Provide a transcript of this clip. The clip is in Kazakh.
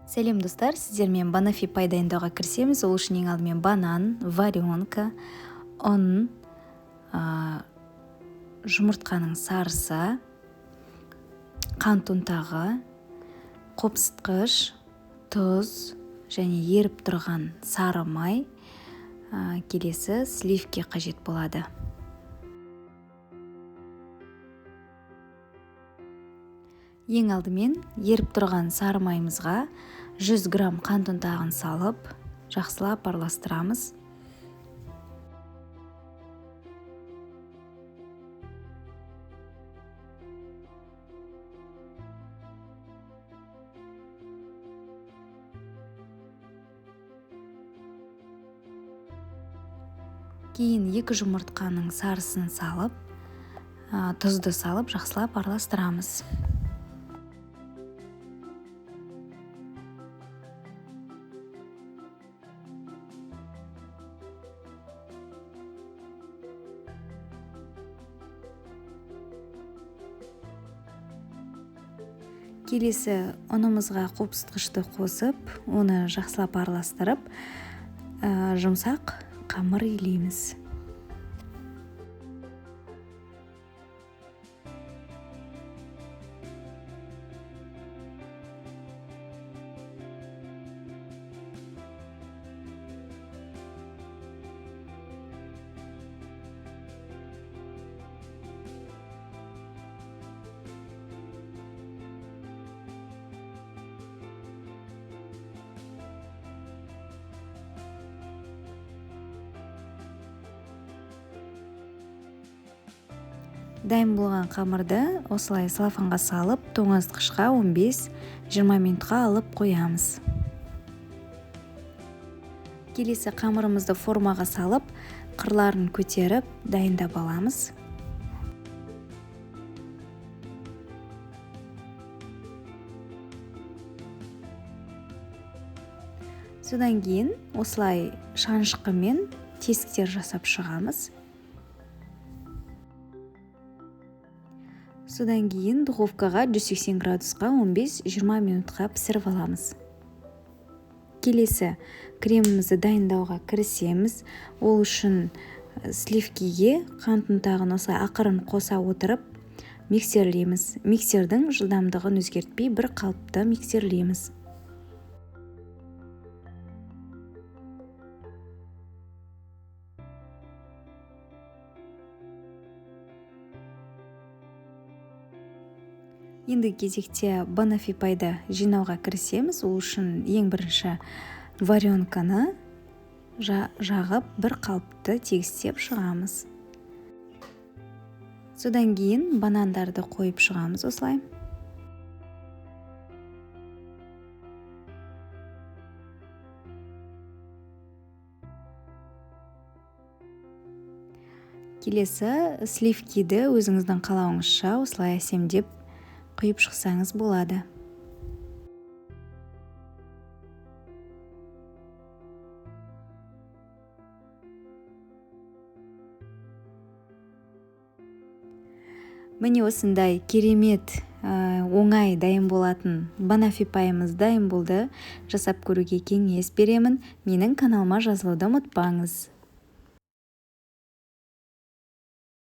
Сәлем достар, сіздермен банафи пай дайындауға кірісеміз. Ол үшін ең алдымен банан, варенка, ұн, жұмыртқаның сарысы, қант ұнтағы, қопсытқыш, тұз және еріп тұрған сары май, келесі сливке қажет болады. Ең алдымен еріп тұрған сары майымызға 100 грамм қант ұнтағын салып, жақсылап араластырамыз. Кейін 2 жұмыртқаның сарысын салып, тұзды салып, жақсылап араластырамыз. Келесі ұнымызға қопсытқышты қосып, оны жақсылап араластырып, жұмсақ қамыр илейміз. Дайын болған қамырды осылай салфанға салып, тоңазытқышқа 15-20 минутқа алып қоямыз. Келесі қамырымызды формаға салып, қырларын көтеріп, дайындап аламыз. Содан кейін осылай шанышқымен тесіктер жасап шығамыз. Содан кейін духовкаға 180 градусқа 15-20 минутқа пісіріп аламыз. Келесі кремімізді дайындауға кірісеміз. Ол үшін сливкеге қант ұнтағын осылай ақырын қоса отырып миксерлейміз. Миксердің жылдамдығын өзгертпей бір қалыпты миксерлейміз. Енді кезекте банафи пайды жинауға кірісеміз. Ол үшін ең бірінші варенканы жағып бір қалыпты тегістеп шығамыз. Содан кейін банандарды қойып шығамыз осылай. Келесі сливкиді өзіңіздің қалауыңызша осылай әсемдеп құйып шықсаңыз болады. Міне осындай керемет, оңай дайын болатын банафи пайымыз дайын болды. Жасап көруге кеңес беремін. Менің каналыма жазылуды ұмытпаңыз.